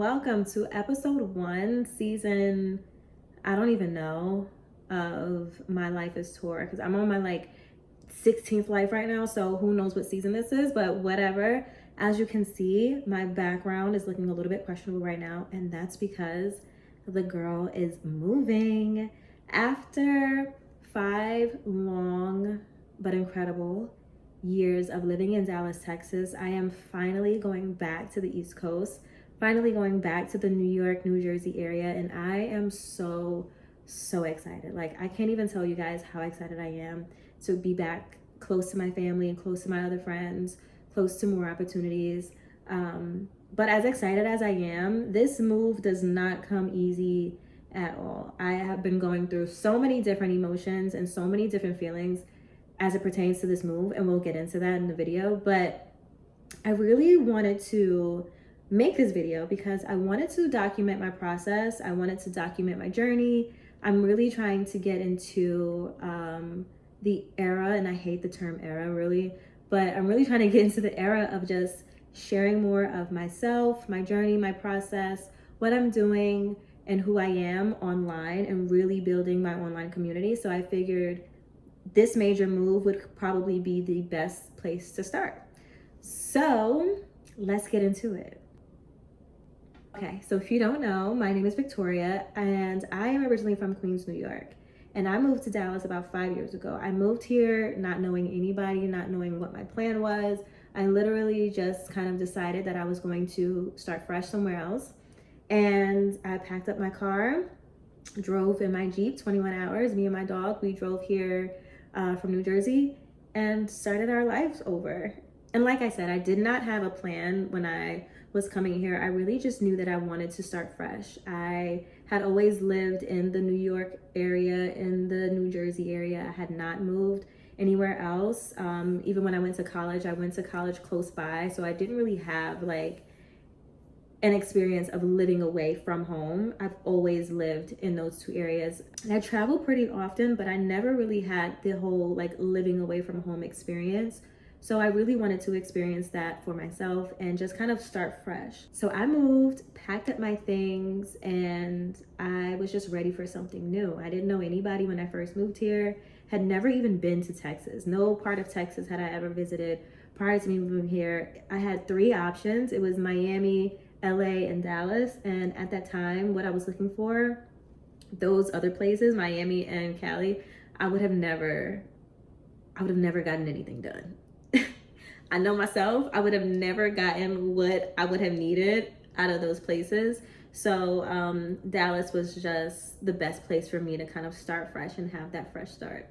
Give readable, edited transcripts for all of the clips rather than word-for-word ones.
welcome to episode 1, season, I don't even know, of My Life is Tour, because I'm on my 16th life right now, so who knows what season this is, but whatever. As you can see, my background is looking a little bit questionable right now, and that's because the girl is moving. After 5 long but incredible years of living in Dallas, Texas, I am finally going back to the East Coast, finally going back to the New York, New Jersey area, and I am so excited. I can't even tell you guys how excited I am to be back close to my family and close to my other friends, close to more opportunities. But as excited as I am, this move does not come easy at all. I have been going through so many different emotions and so many different feelings as it pertains to this move, and we'll get into that in the video. But I really wanted to make this video because I wanted to document my process. I wanted to document my journey. I'm really trying to get into the era, and I hate the term era really, but I'm really trying to get into the era of just sharing more of myself, my journey, my process, what I'm doing, and who I am online, and really building my online community. So I figured this major move would probably be the best place to start. So let's get into it. Okay, so if you don't know, my name is Victoria, and I am originally from Queens, New York. And I moved to Dallas about 5 years ago. I moved here not knowing anybody, not knowing what my plan was. I literally just kind of decided that I was going to start fresh somewhere else. And I packed up my car, drove in my Jeep 21 hours. Me and my dog, we drove here from New Jersey and started our lives over. And like I said, I did not have a plan when I was coming here. I really just knew that I wanted to start fresh. I had always lived in the New York area, in the New Jersey area. I had not moved anywhere else. Even when I went to college close by. So I didn't really have an experience of living away from home. I've always lived in those 2 areas. And I travel pretty often, but I never really had the whole living away from home experience. So I really wanted to experience that for myself and just kind of start fresh. So I moved, packed up my things, and I was just ready for something new. I didn't know anybody when I first moved here, had never even been to Texas. No part of Texas had I ever visited prior to me moving here. I had 3 options. It was Miami, LA, and Dallas. And at that time, what I was looking for, those other places, Miami and Cali, I would have never gotten anything done. I know myself, I would have never gotten what I would have needed out of those places. So Dallas was just the best place for me to kind of start fresh and have that fresh start.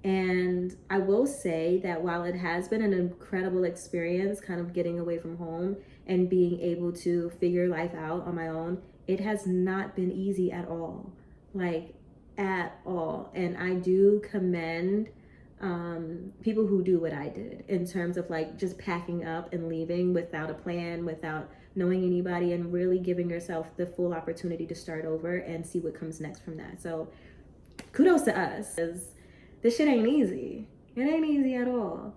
And I will say that while it has been an incredible experience kind of getting away from home and being able to figure life out on my own, it has not been easy at all. At all. And I do commend people who do what I did in terms of just packing up and leaving without a plan, without knowing anybody, and really giving yourself the full opportunity to start over and see what comes next from that. So kudos to us, because this shit ain't easy. It ain't easy at all.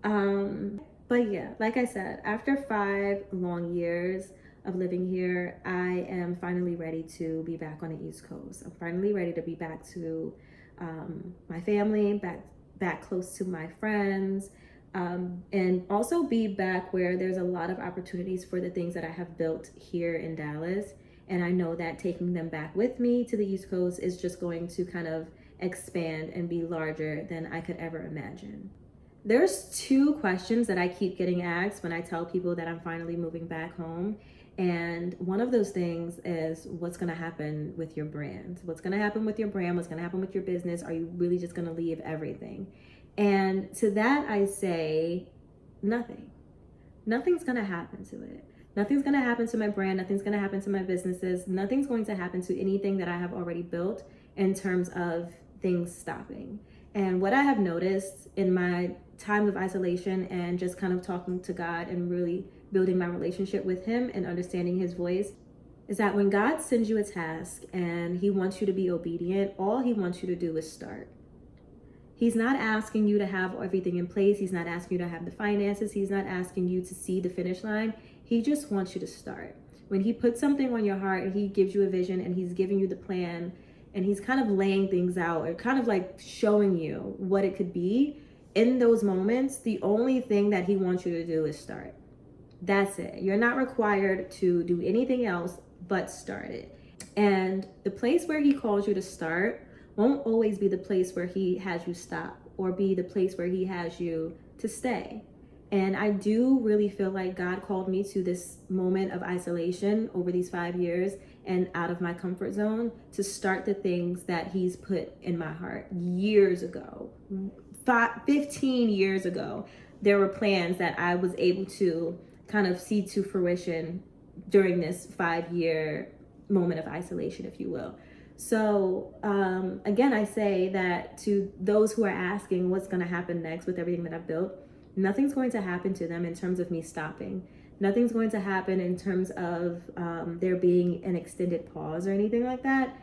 But yeah, like I said, after 5 long years of living here, I am finally ready to be back on the East Coast. I'm finally ready to be back to my family, back close to my friends, and also be back where there's a lot of opportunities for the things that I have built here in Dallas. And I know that taking them back with me to the East Coast is just going to kind of expand and be larger than I could ever imagine. There's 2 questions that I keep getting asked when I tell people that I'm finally moving back home. And one of those things is, what's going to happen with your brand? What's going to happen with your brand? What's going to happen with your business? Are you really just going to leave everything? And to that, I say nothing. Nothing's going to happen to it. Nothing's going to happen to my brand. Nothing's going to happen to my businesses. Nothing's going to happen to anything that I have already built in terms of things stopping. And what I have noticed in my time of isolation and just kind of talking to God and really building my relationship with Him and understanding His voice is that when God sends you a task and He wants you to be obedient, all He wants you to do is start. He's not asking you to have everything in place. He's not asking you to have the finances. He's not asking you to see the finish line. He just wants you to start. When he puts something on your heart and he gives you a vision and he's giving you the plan and he's kind of laying things out or kind of like showing you what it could be, in those moments, the only thing that he wants you to do is start. That's it. You're not required to do anything else but start it. And the place where he calls you to start won't always be the place where he has you stop or be the place where he has you to stay. And I do really feel like God called me to this moment of isolation over these 5 years and out of my comfort zone to start the things that he's put in my heart years ago. 15 years ago, there were plans that I was able to kind of see to fruition during this 5-year moment of isolation, if you will. So again, I say that to those who are asking what's going to happen next with everything that I've built, nothing's going to happen to them in terms of me stopping. Nothing's going to happen in terms of there being an extended pause or anything like that.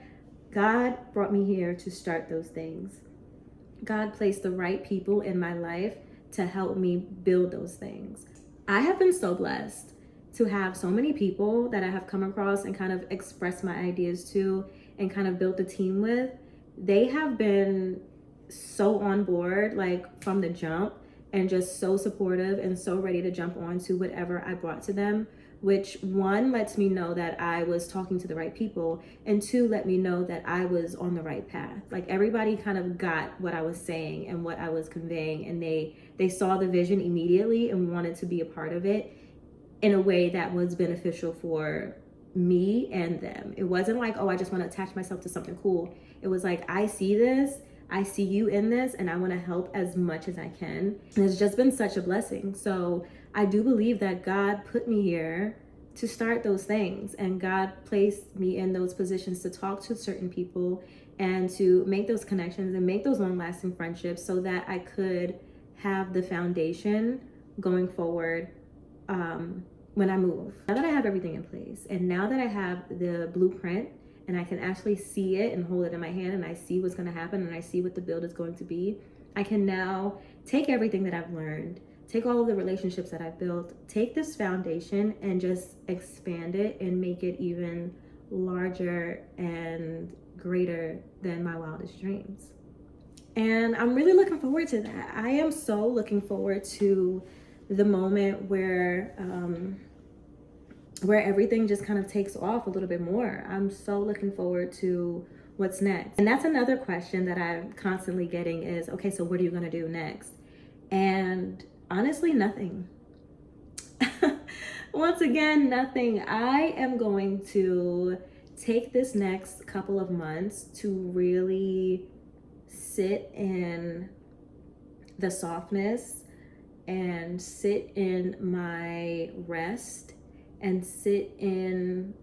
God brought me here to start those things. God placed the right people in my life to help me build those things. I have been so blessed to have so many people that I have come across and kind of expressed my ideas to and kind of built a team with. They have been so on board, like from the jump, and just so supportive and so ready to jump on to whatever I brought to them, which one lets me know that I was talking to the right people, and two let me know that I was on the right path. Like everybody kind of got what I was saying and what I was conveying, and they saw the vision immediately and wanted to be a part of it in a way that was beneficial for me and them. It wasn't like, oh, I just want to attach myself to something cool. It was like, I see this, I see you in this, and I want to help as much as I can. And it's just been such a blessing. So I do believe that God put me here to start those things, and God placed me in those positions to talk to certain people and to make those connections and make those long-lasting friendships so that I could have the foundation going forward when I move. Now that I have everything in place, and now that I have the blueprint and I can actually see it and hold it in my hand, and I see what's going to happen, and I see what the build is going to be, I can now take everything that I've learned, take all of the relationships that I've built, take this foundation and just expand it and make it even larger and greater than my wildest dreams. And I'm really looking forward to that. I am so looking forward to the moment where everything just kind of takes off a little bit more. I'm so looking forward to what's next. And that's another question that I'm constantly getting is, okay, so what are you going to do next? And honestly, nothing. Once again, nothing. I am going to take this next couple of months to really sit in the softness and sit in my rest and sit in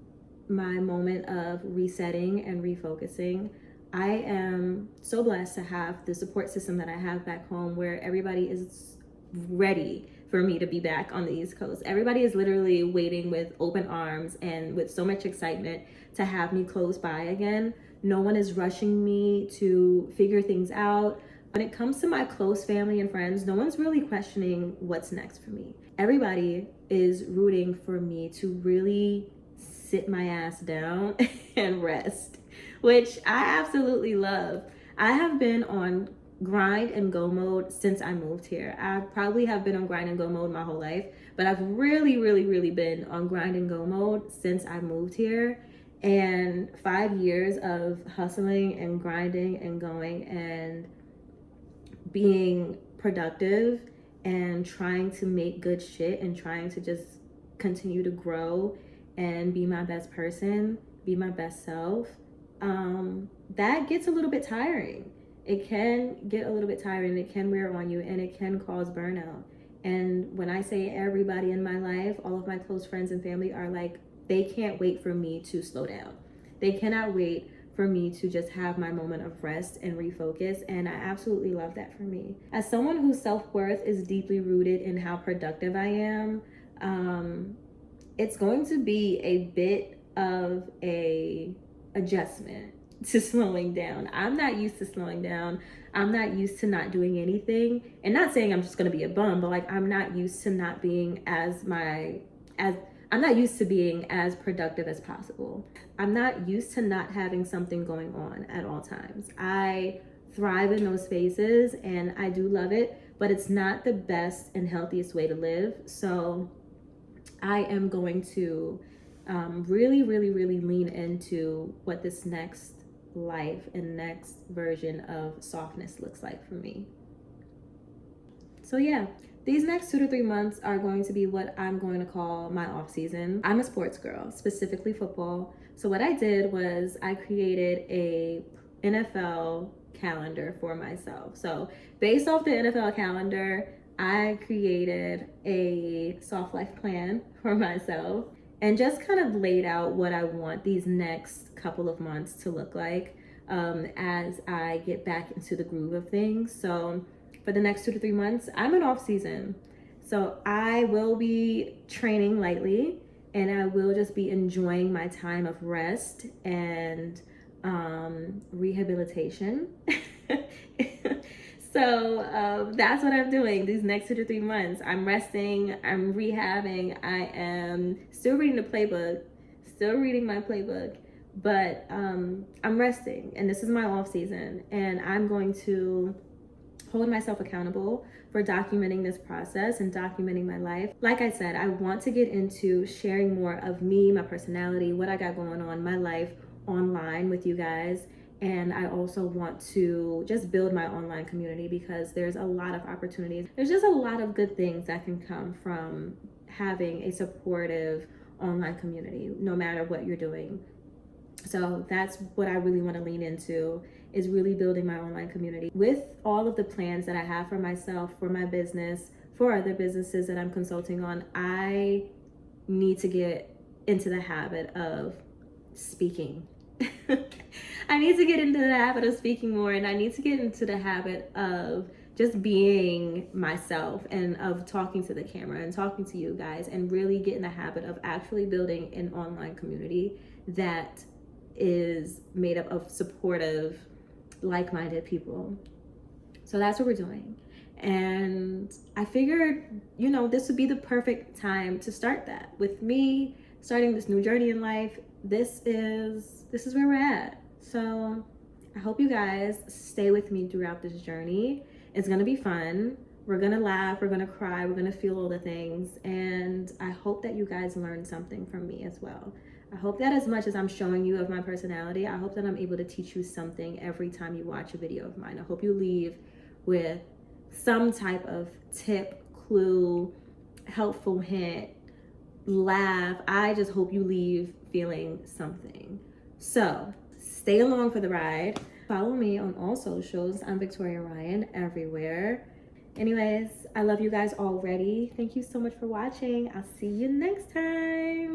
my moment of resetting and refocusing. I am so blessed to have the support system that I have back home, where everybody is ready for me to be back on the East Coast. Everybody is literally waiting with open arms and with so much excitement to have me close by again. No one is rushing me to figure things out. When it comes to my close family and friends, no one's really questioning what's next for me. Everybody is rooting for me to really sit my ass down and rest, which I absolutely love. I have been on grind and go mode since I moved here. I probably have been on grind and go mode my whole life, but I've really been on grind and go mode since I moved here. And 5 years of hustling and grinding and going and being productive and trying to make good shit and trying to just continue to grow and be my best person, be my best self, that gets a little bit tiring. It can get a little bit tiring, it can wear on you, and it can cause burnout. And when I say everybody in my life, all of my close friends and family are like, they can't wait for me to slow down. They cannot wait for me to just have my moment of rest and refocus, and I absolutely love that for me. As someone whose self-worth is deeply rooted in how productive I am, it's going to be a bit of a adjustment to slowing down. I'm not used to slowing down. I'm not used to not doing anything, and not saying I'm just going to be a bum, but like I'm not used to not being as I'm not used to being as productive as possible. I'm not used to not having something going on at all times. I thrive in those spaces and I do love it, but it's not the best and healthiest way to live. So I am going to really, really, really lean into what this next life and next version of softness looks like for me. So yeah, these next 2 to 3 months are going to be what I'm going to call my off season. I'm a sports girl, specifically football. So what I did was I created a NFL calendar for myself. So based off the NFL calendar, I created a soft life plan for myself and just kind of laid out what I want these next couple of months to look like as I get back into the groove of things. So for the next 2 to 3 months, I'm in off season. So I will be training lightly and I will just be enjoying my time of rest and rehabilitation. So that's what I'm doing these next 2 to 3 months. I'm resting, I'm rehabbing, I am still reading the playbook, still reading my playbook, but I'm resting and this is my off season and I'm going to hold myself accountable for documenting this process and documenting my life. Like I said, I want to get into sharing more of me, my personality, what I got going on, my life online with you guys. And I also want to just build my online community because there's a lot of opportunities. There's just a lot of good things that can come from having a supportive online community, no matter what you're doing. So that's what I really want to lean into, is really building my online community. With all of the plans that I have for myself, for my business, for other businesses that I'm consulting on, I need to get into the habit of speaking. I need to get into the habit of speaking more, and I need to get into the habit of just being myself and of talking to the camera and talking to you guys and really get in the habit of actually building an online community that is made up of supportive, like-minded people. So that's what we're doing. And I figured, this would be the perfect time to start that. With me starting this new journey in life, this is where we're at. So I hope you guys stay with me throughout this journey. It's gonna be fun. We're gonna laugh, we're gonna cry, we're gonna feel all the things. And I hope that you guys learn something from me as well. I hope that as much as I'm showing you of my personality, I hope that I'm able to teach you something every time you watch a video of mine. I hope you leave with some type of tip, clue, helpful hint, laugh. I just hope you leave feeling something. So stay along for the ride. Follow me on all socials. I'm Victoria Ryan everywhere. Anyways, I love you guys already. Thank you so much for watching. I'll see you next time.